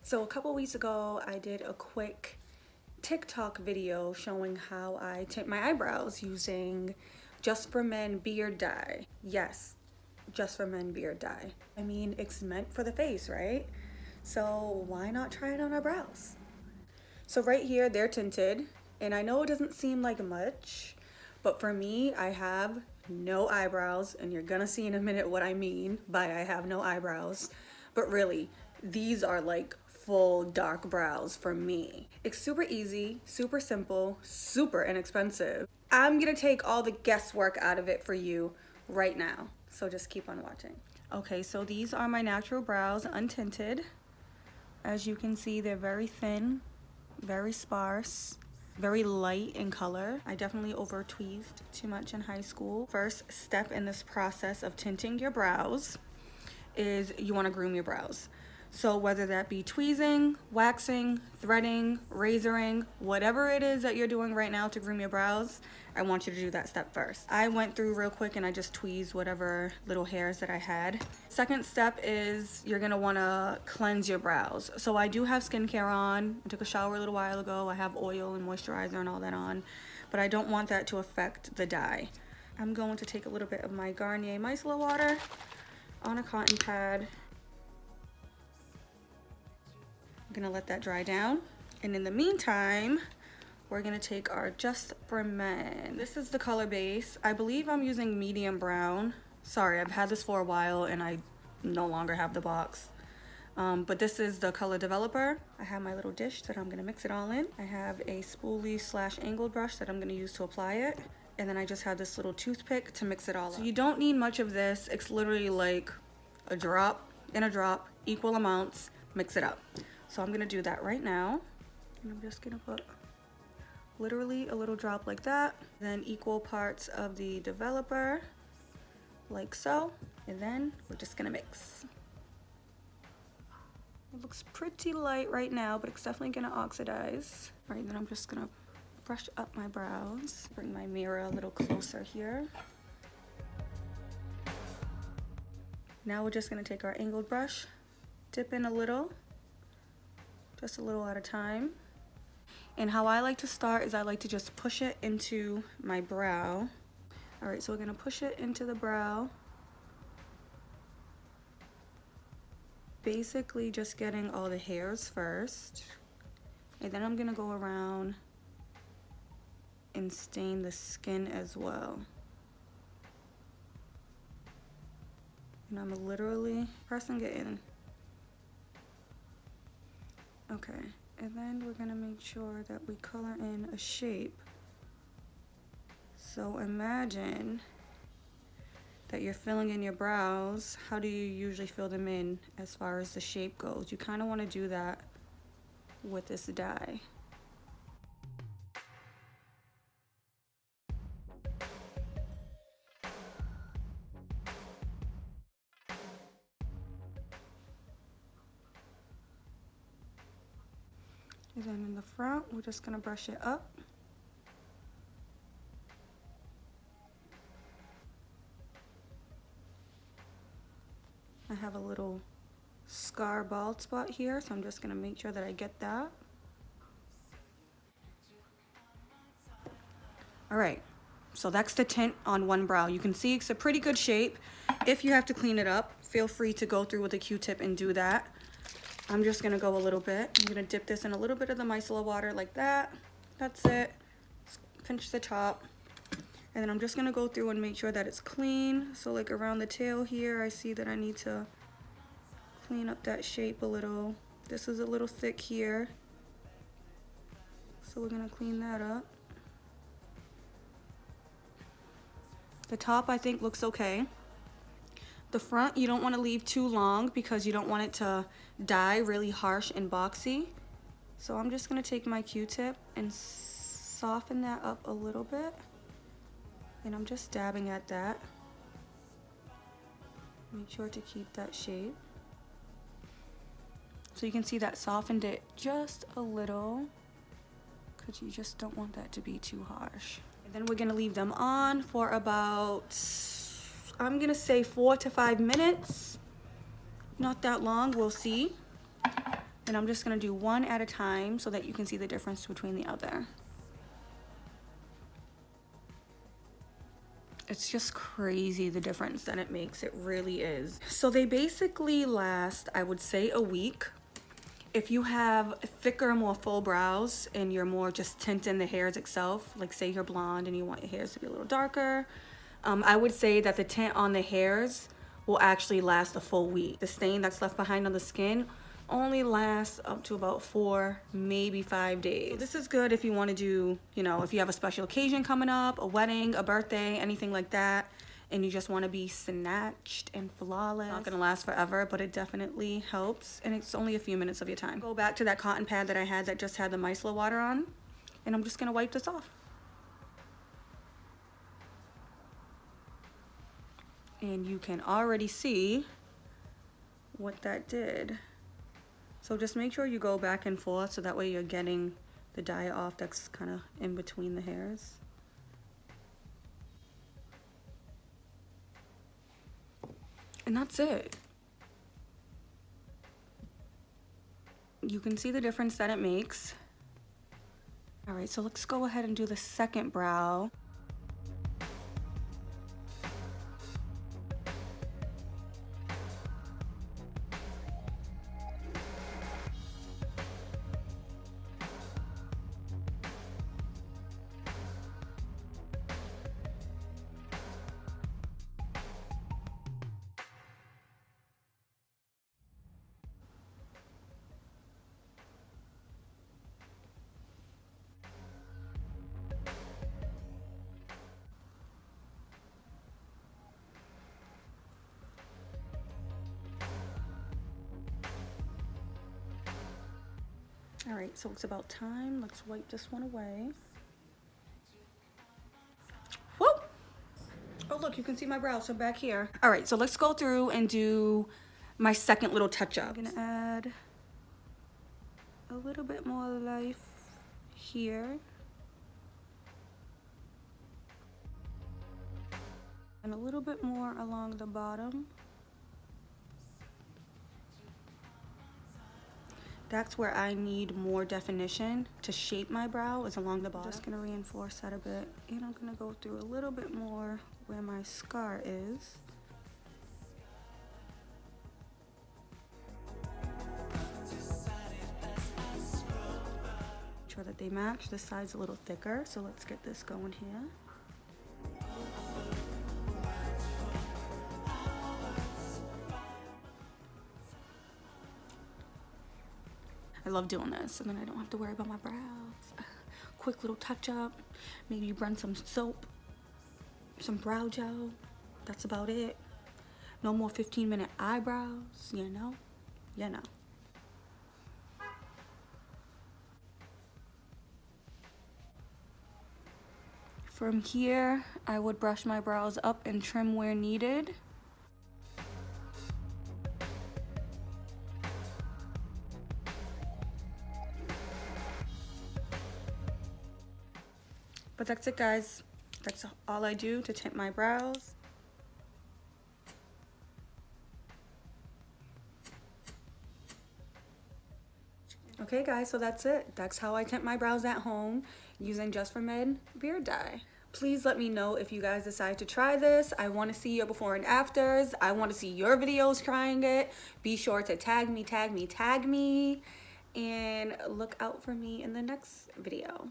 So a couple weeks ago, I did a quick TikTok video showing how I tint my eyebrows using Just for Men beard dye. Yes, Just for Men beard dye. I mean, it's meant for the face, right? So why not try it on our brows? So right here, they're tinted, and I know it doesn't seem like much, but for me, I have no eyebrows, and you're gonna see in a minute what I mean by I have no eyebrows. But really, these are like full dark brows for me. It's super easy, super simple, super inexpensive. I'm gonna take all the guesswork out of it for you right now, so just keep on watching. Okay, so these are my natural brows, untinted. As you can see, they're very thin, very sparse, very light in color. I definitely over tweezed too much in high school. First step in this process of tinting your brows is you want to groom your brows. So whether that be tweezing, waxing, threading, razoring, whatever it is that you're doing right now to groom your brows, I want you to do that step first. I went through real quick and I just tweezed whatever little hairs that I had. Second step is you're gonna wanna cleanse your brows. So I do have skincare on. I took a shower a little while ago. I have oil and moisturizer and all that on, but I don't want that to affect the dye. I'm going to take a little bit of my Garnier micellar water on a cotton pad. I'm gonna let that dry down. And in the meantime, we're gonna take our Just for Men. This is the color base. I believe I'm using medium brown. Sorry, I've had this for a while and I no longer have the box. But this is the color developer. I have my little dish that I'm gonna mix it all in. I have a spoolie / angled brush that I'm gonna use to apply it. And then I just have this little toothpick to mix it all up. So you don't need much of this. It's literally like a drop and a drop, equal amounts, mix it up. So I'm gonna do that right now. And I'm just gonna put literally a little drop like that. Then equal parts of the developer, like so. And then we're just gonna mix. It looks pretty light right now, but it's definitely gonna oxidize. All right, then I'm just gonna brush up my brows. Bring my mirror a little closer here. Now we're just gonna take our angled brush, dip in a little, just a little at a time. And how I like to start is I like to just push it into my brow. All right, so we're gonna push it into the brow. Basically just getting all the hairs first. And then I'm gonna go around and stain the skin as well. And I'm literally pressing it in. Okay, and then we're gonna make sure that we color in a shape. So imagine that you're filling in your brows. How do you usually fill them in as far as the shape goes? You kind of want to do that with this dye. And then in the front, we're just gonna brush it up. I have a little scar bald spot here, so I'm just gonna make sure that I get that. All right, so that's the tint on one brow. You can see it's a pretty good shape. If you have to clean it up, feel free to go through with a Q-tip and do that. I'm just gonna go a little bit. I'm gonna dip this in a little bit of the micellar water like that. That's it. Pinch the top. And then I'm just gonna go through and make sure that it's clean. So like around the tail here, I see that I need to clean up that shape a little. This is a little thick here. So we're gonna clean that up. The top I think looks okay. The front you don't want to leave too long because you don't want it to dye really harsh and boxy. So I'm just going to take my Q-tip and soften that up a little bit. And I'm just dabbing at that. Make sure to keep that shape. So you can see that softened it just a little because you just don't want that to be too harsh. And then we're going to leave them on for about, I'm gonna say 4 to 5 minutes. Not that long, we'll see. And I'm just gonna do one at a time so that you can see the difference between the other. It's just crazy the difference that it makes. It really is. So they basically last, I would say, a week. If you have thicker, more full brows and you're more just tinting the hairs itself, like say you're blonde and you want your hairs to be a little darker, I would say that the tint on the hairs will actually last a full week. The stain that's left behind on the skin only lasts up to about 4, maybe 5 days. So this is good if you want to do, you know, if you have a special occasion coming up, a wedding, a birthday, anything like that, and you just want to be snatched and flawless. It's not gonna last forever, but it definitely helps, and it's only a few minutes of your time. Go back to that cotton pad that I had that just had the micellar water on, and I'm just gonna wipe this off. And you can already see what that did. So just make sure you go back and forth so that way you're getting the dye off that's kind of in between the hairs. And that's it. You can see the difference that it makes. All right, so let's go ahead and do the second brow. All right, so it's about time. Let's wipe this one away. Whoa! Oh, look, you can see my brows from back here. All right, so let's go through and do my second little touch-up. I'm gonna add a little bit more life here. And a little bit more along the bottom. That's where I need more definition to shape my brow, is along the bottom. I'm just gonna reinforce that a bit. And I'm gonna go through a little bit more where my scar is. Make sure that they match. This side's a little thicker, so let's get this going here. I love doing this, and then I don't have to worry about my brows. Quick little touch up, maybe run some soap, some brow gel. That's about it. No more 15-minute eyebrows, you know? You know. From here, I would brush my brows up and trim where needed. But that's it, guys. That's all I do to tint my brows. Okay, guys, so that's it. That's how I tint my brows at home using Just for Men beard dye. Please let me know if you guys decide to try this. I want to see your before and afters. I want to see your videos trying it. Be sure to tag me, and look out for me in the next video.